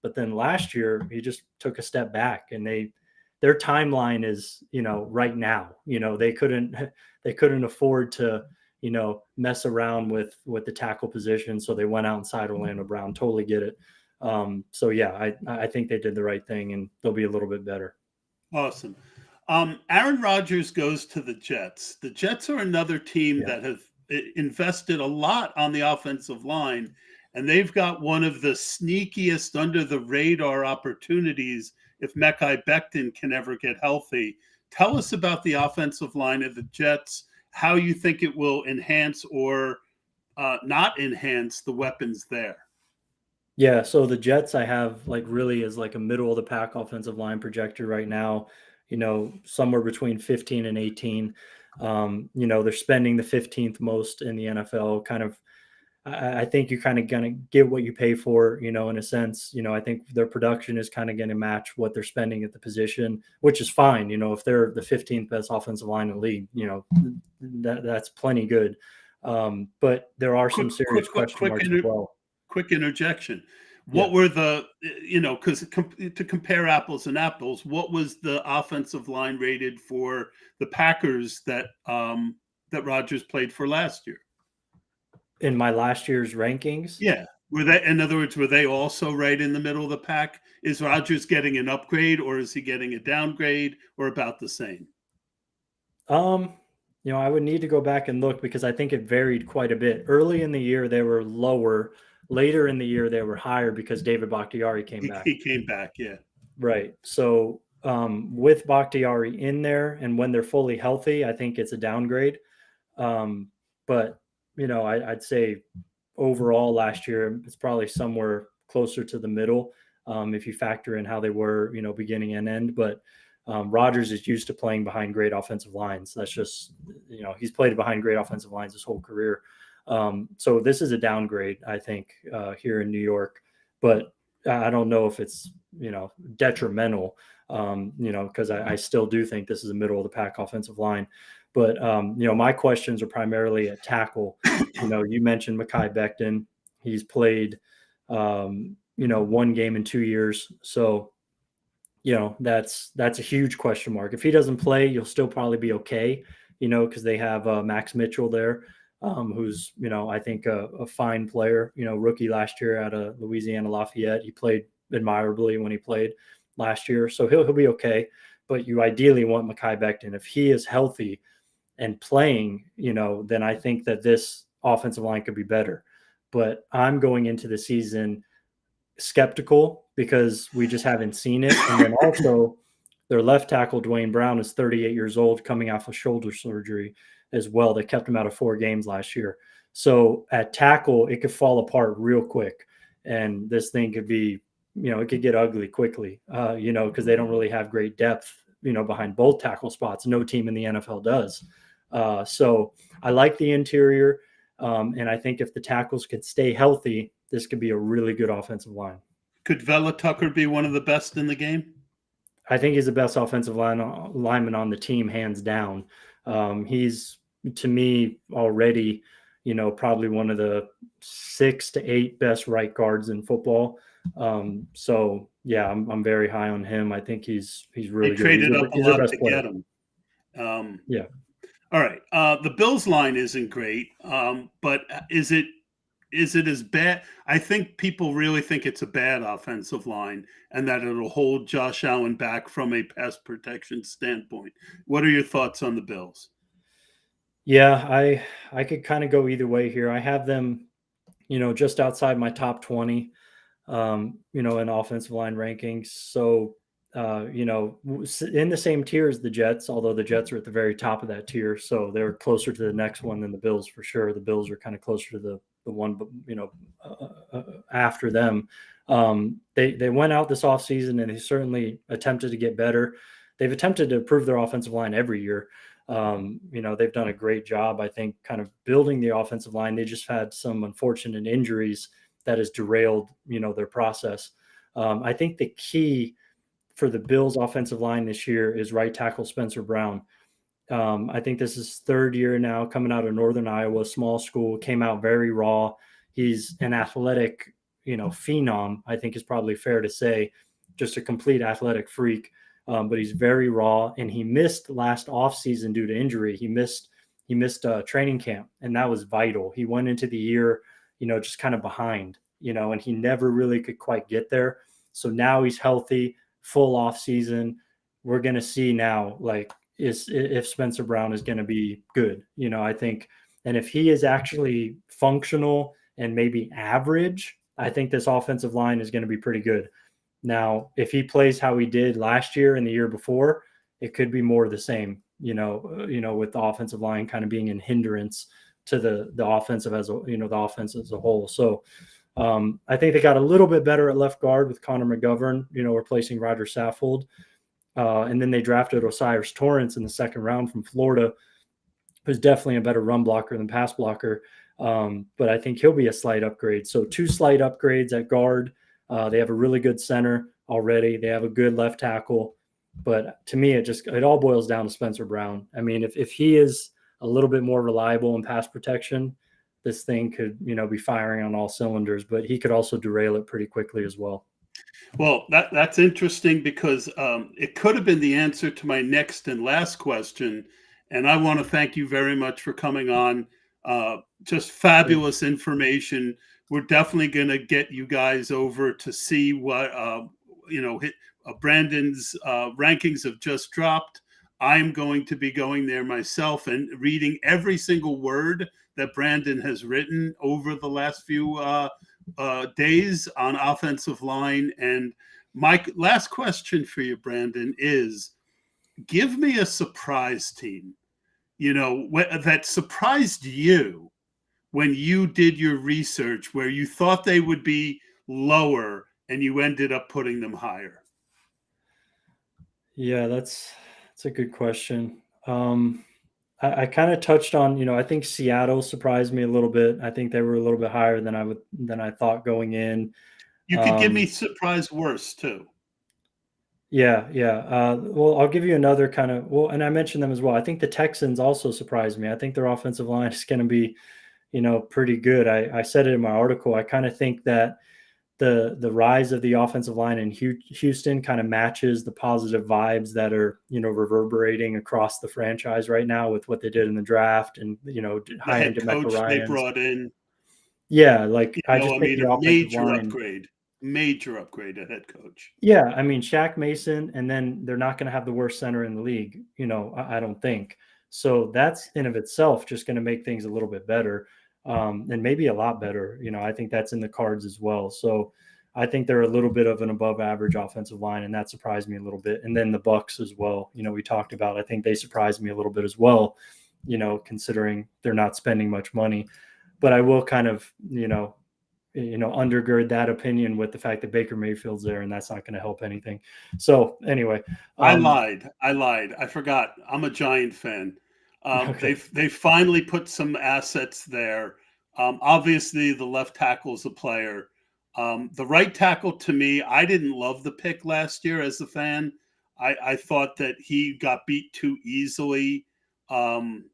but then last year he just took a step back. And their timeline is right now. They couldn't they couldn't afford to mess around with the tackle position, so they went out inside Orlando Brown. Totally get it. So yeah, I think they did the right thing, and they'll be a little bit better. Awesome. Aaron Rodgers goes to the Jets. The Jets are another team Yeah. that have invested a lot on the offensive line, and they've got one of the sneakiest under the radar opportunities if Mekhi Becton can ever get healthy. Tell us about the offensive line of the Jets, how you think it will enhance or not enhance the weapons there. Yeah, so the Jets I have really as a middle of the pack offensive line projector right now, somewhere between 15 and 18. They're spending the 15th most in the NFL. Kind of, I think you're kind of gonna get what you pay for, in a sense. I think their production is kind of gonna match what they're spending at the position, which is fine. If they're the 15th best offensive line in the league, that's plenty good. But there are some serious question marks as well. Quick interjection. Yeah. What were because to compare apples and apples, what was the offensive line rated for the Packers that Rodgers played for last year? In my last year's rankings? Yeah. In other words, were they also right in the middle of the pack? Is Rodgers getting an upgrade, or is he getting a downgrade, or about the same? I would need to go back and look because I think it varied quite a bit. Early in the year, they were lower. Later in the year, they were higher because David Bakhtiari came back. He came back, yeah. Right. So with Bakhtiari in there and when they're fully healthy, I think it's a downgrade. But, I'd say overall last year, it's probably somewhere closer to the middle if you factor in how they were, beginning and end. But Rodgers is used to playing behind great offensive lines. That's just, he's played behind great offensive lines his whole career. So this is a downgrade, I think, here in New York. But I don't know if it's, detrimental, because I still do think this is a middle of the pack offensive line. But, my questions are primarily at tackle. You mentioned Mekhi Becton. He's played, one game in 2 years. So, that's a huge question mark. If he doesn't play, you'll still probably be okay, because they have Max Mitchell there, who's, I think a fine player, rookie last year out of Louisiana Lafayette. He played admirably when he played last year. So he'll be okay. But you ideally want Mekhi Becton. If he is healthy and playing, then I think that this offensive line could be better. But I'm going into the season skeptical because we just haven't seen it. And then also their left tackle, Dwayne Brown, is 38 years old, coming off of shoulder surgery as well. They kept him out of 4 games last year. So at tackle, it could fall apart real quick. And this thing could be, it could get ugly quickly, because they don't really have great depth, behind both tackle spots. No team in the NFL does. So I like the interior. And I think if the tackles could stay healthy, this could be a really good offensive line. Could Vela Tucker be one of the best in the game? I think he's the best offensive lineman on the team, hands down. He's, to me, already, probably one of the 6 to 8 best right guards in football. So yeah, I'm very high on him. I think he's really good. Traded up a lot to player. get him. Yeah. All right. The Bills line isn't great, but is it as bad? I think people really think it's a bad offensive line and that it'll hold Josh Allen back from a pass protection standpoint. What are your thoughts on the Bills? Yeah, I could kind of go either way here. I have them, just outside my top 20, in offensive line rankings. So in the same tier as the Jets, although the Jets are at the very top of that tier. So they're closer to the next one than the Bills for sure. The Bills are kind of closer to the one, after them. They went out this offseason and they certainly attempted to get better. They've attempted to improve their offensive line every year. They've done a great job, I think, kind of building the offensive line. They just had some unfortunate injuries that has derailed, their process. I think the key for the Bills offensive line this year is right tackle Spencer Brown. I think this is third year now, coming out of Northern Iowa, small school, came out very raw. He's an athletic, phenom, I think is probably fair to say, just a complete athletic freak. But he's very raw, and he missed last offseason due to injury. He missed training camp, and that was vital. He went into the year, just kind of behind, and he never really could quite get there. So now he's healthy, full offseason. We're going to see now, if Spencer Brown is going to be good, I think. And if he is actually functional and maybe average, I think this offensive line is going to be pretty good. Now, if he plays how he did last year and the year before, it could be more of the same, with the offensive line kind of being a hindrance to the offensive the offense as a whole. So I think they got a little bit better at left guard with Connor McGovern, replacing Roger Saffold. And then they drafted Osiris Torrance in the second round from Florida, who's definitely a better run blocker than pass blocker. But I think he'll be a slight upgrade. So 2 slight upgrades at guard. They have a really good center already. They have a good left tackle. But to me, it all boils down to Spencer Brown. I mean, if he is a little bit more reliable in pass protection, this thing could, be firing on all cylinders. But he could also derail it pretty quickly as well. Well, that's interesting because it could have been the answer to my next and last question. And I want to thank you very much for coming on. Just fabulous information. We're definitely going to get you guys over to see what, Brandon's rankings have just dropped. I'm going to be going there myself and reading every single word that Brandon has written over the last few days on offensive line. And my last question for you, Brandon, is give me a surprise team, that surprised you when you did your research, where you thought they would be lower and you ended up putting them higher. Yeah, that's a good question. I kind of touched on, I think Seattle surprised me a little bit. I think they were a little bit higher than I thought going in. You could give me surprise worse too. Yeah. Well, I'll give you another kind of, and I mentioned them as well. I think the Texans also surprised me. I think their offensive line is going to be, pretty good. I said it in my article. I kind of think that the rise of the offensive line in Houston kind of matches the positive vibes that are, reverberating across the franchise right now with what they did in the draft and, hiring DeMeco Ryans. They brought in. Yeah. I just think the offensive major upgrade at head coach. Yeah. I mean, Shaq Mason, and then they're not going to have the worst center in the league. I don't think. So that's in of itself just going to make things a little bit better. And maybe a lot better. I think that's in the cards as well. So I think they're a little bit of an above average offensive line, and that surprised me a little bit. And then the Bucs as well, we talked about, I think they surprised me a little bit as well, considering they're not spending much money. But I will kind of, undergird that opinion with the fact that Baker Mayfield's there, and that's not going to help anything. So anyway, I lied. I forgot. I'm a Giant fan. Okay. They finally put some assets there. Obviously, the left tackle is a player. The right tackle, to me, I didn't love the pick last year as a fan. I thought that he got beat too easily, in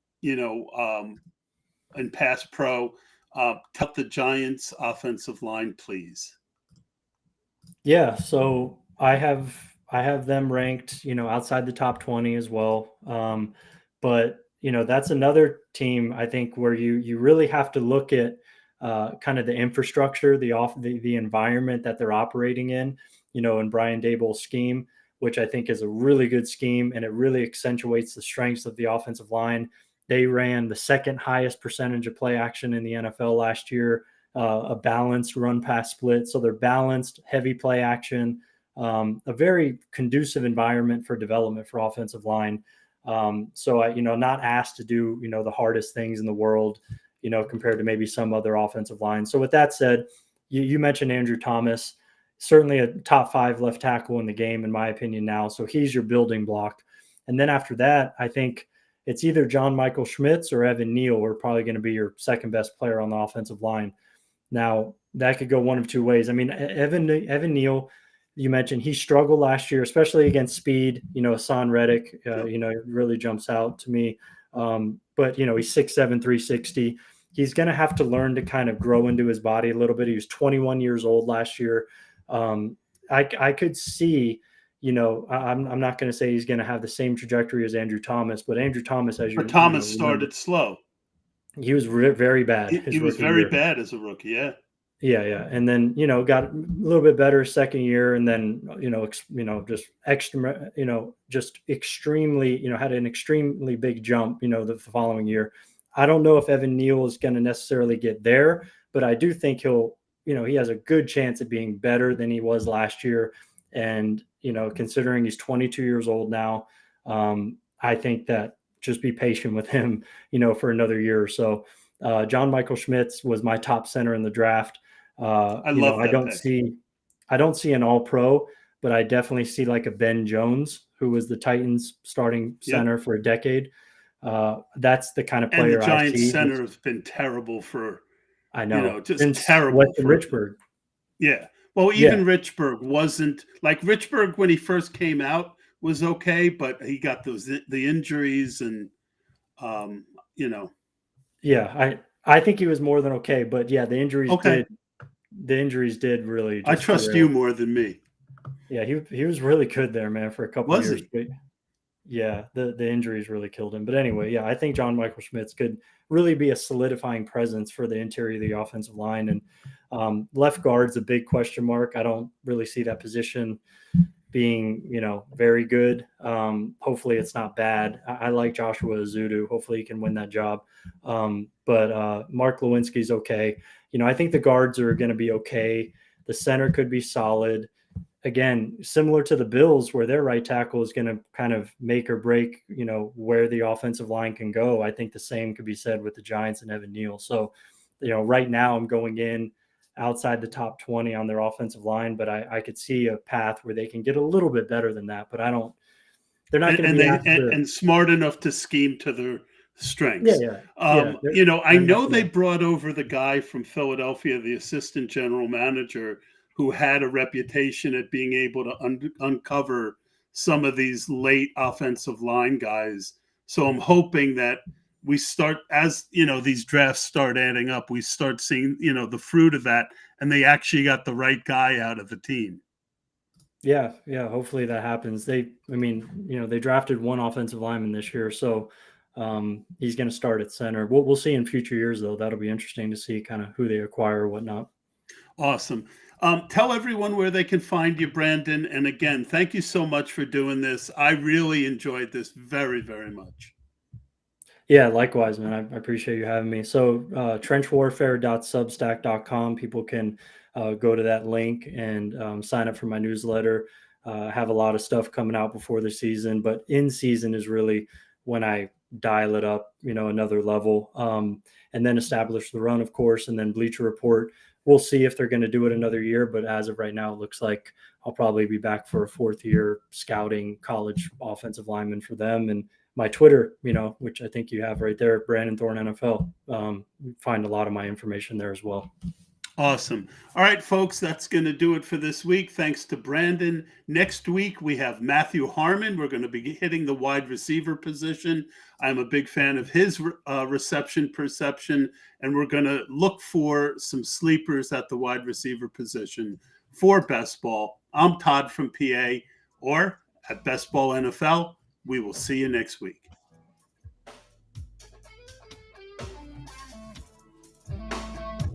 pass pro. Tell the Giants offensive line, please. Yeah, so I have them ranked, outside the top 20 as well. But that's another team, I think, where you really have to look at kind of the infrastructure, the environment that they're operating in, in Brian Daboll's scheme, which I think is a really good scheme, and it really accentuates the strengths of the offensive line. They ran the second highest percentage of play action in the NFL last year, a balanced run pass split. So they're balanced, heavy play action, a very conducive environment for development for offensive line. So I, not asked to do, the hardest things in the world, compared to maybe some other offensive lines. So with that said, you mentioned Andrew Thomas, certainly a top 5 left tackle in the game, in my opinion now. So he's your building block. And then after that, I think it's either John Michael Schmitz or Evan Neal are probably going to be your second best player on the offensive line. Now, that could go one of two ways. I mean, Evan Neal, you mentioned he struggled last year, especially against speed. Hassan Reddick, really jumps out to me. But, he's 6'7", 360. He's going to have to learn to kind of grow into his body a little bit. He was 21 years old last year. I could see, I'm not going to say he's going to have the same trajectory as Andrew Thomas, but Andrew Thomas, Thomas started slow. He was very bad. He was very bad as a rookie. Yeah. Yeah. And then, got a little bit better second year. And then, just extra, just extremely, had an extremely big jump, the following year. I don't know if Evan Neal is going to necessarily get there, but I do think he has a good chance of being better than he was last year. And, considering he's 22 years old now, I think that just be patient with him, for another year or so. John Michael Schmitz was my top center in the draft. I don't see an all-pro, but I definitely see like a Ben Jones, who was the Titans starting center for a decade. That's the kind of player I see. And the Giants center has been terrible for, I know, just terrible for Richburg. Yeah. Well, even Richburg wasn't like Richburg when he first came out was okay, but he got the injuries and, Yeah, I think he was more than okay, but yeah, the injuries did really. I trust you more than me. Yeah, he was really good there, man, for a couple of years. He? Yeah, the injuries really killed him. But anyway, yeah, I think John Michael Schmitz could really be a solidifying presence for the interior of the offensive line. And left guard's a big question mark. I don't really see that position being, very good. Hopefully it's not bad. I like Joshua Azudu. Hopefully he can win that job. But Mark Lewinsky's okay. I think the guards are going to be okay. The center could be solid. Again, similar to the Bills, where their right tackle is going to kind of make or break, where the offensive line can go. I think the same could be said with the Giants and Evan Neal. So, right now I'm going in outside the top 20 on their offensive line, but I could see a path where they can get a little bit better than that. But they're not going to be and smart enough to scheme to their strengths. I know they brought over the guy from Philadelphia, the assistant general manager, who had a reputation at being able to uncover some of these late offensive line guys. So I'm hoping that we start, as these drafts start adding up, we start seeing, the fruit of that, and they actually got the right guy out of the team. Yeah. Hopefully that happens. They drafted one offensive lineman this year, so he's going to start at center. We'll see in future years, though. That'll be interesting to see kind of who they acquire or whatnot. Awesome. Tell everyone where they can find you, Brandon. And again, thank you so much for doing this. I really enjoyed this very, very much. Yeah, likewise, man. I appreciate you having me. So trenchwarfare.substack.com. People can go to that link and sign up for my newsletter. Have a lot of stuff coming out before the season, but in season is really when I dial it up, another level, and then establish the run, of course, and then Bleacher Report. We'll see if they're going to do it another year, but as of right now, it looks like I'll probably be back for a fourth year scouting college offensive lineman for them. And my Twitter, which I think you have right there, Brandon Thorn NFL, find a lot of my information there as well. Awesome. All right, folks, that's going to do it for this week. Thanks to Brandon. Next week, we have Matthew Harmon. We're going to be hitting the wide receiver position. I'm a big fan of his reception perception, and we're going to look for some sleepers at the wide receiver position for Best Ball. I'm Todd from PA, or at Best Ball NFL. We will see you next week.